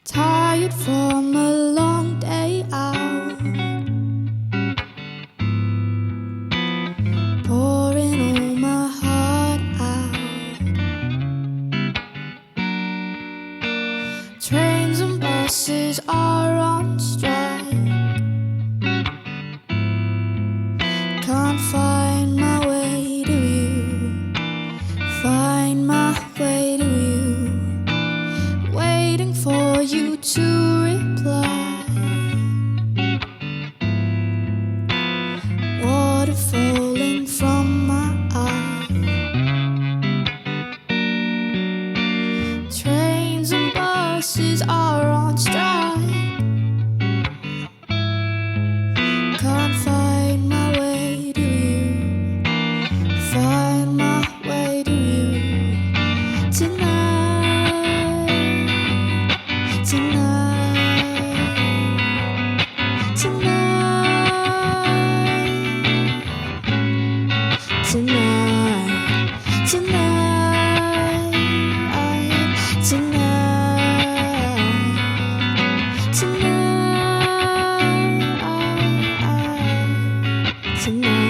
Tired from a long day out, pouring all my heart out. Trains and buses are on strike. Can't find my way to you, find my way to you, waiting for you to reply. Water falling from my eye. Trains and buses are on strike. Can't find my way to you, find my way to you tonight, tonight, tonight, tonight, tonight, tonight, tonight.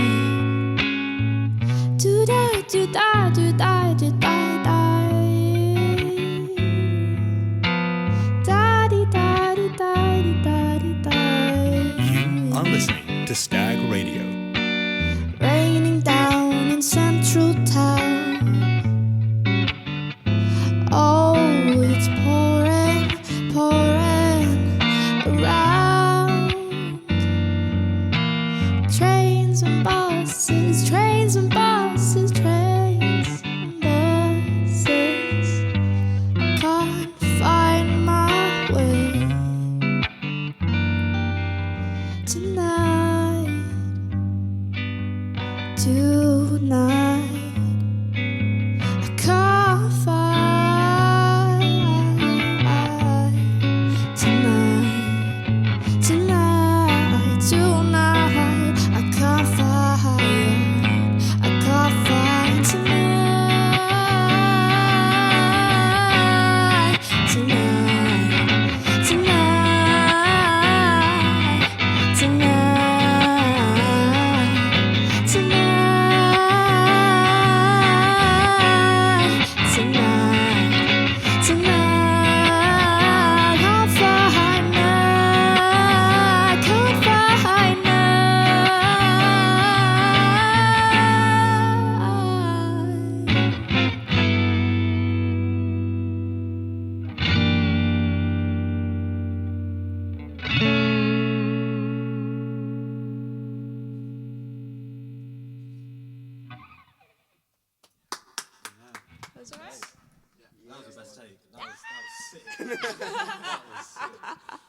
Do da do da do da do da da. Da di da di da di da di da. You are listening to Stag Radio. Raining down in central town. Oh, it's pouring, pouring around. Trains and buses, trains and buses, trains and buses. Can't find my way tonight, tonight. I can't find tonight, tonight, tonight. I can't find, I can't find tonight, tonight, tonight, tonight, tonight, tonight, tonight. Can't find now, can't find now. That's all right. That was the best take. That was sick. That was sick.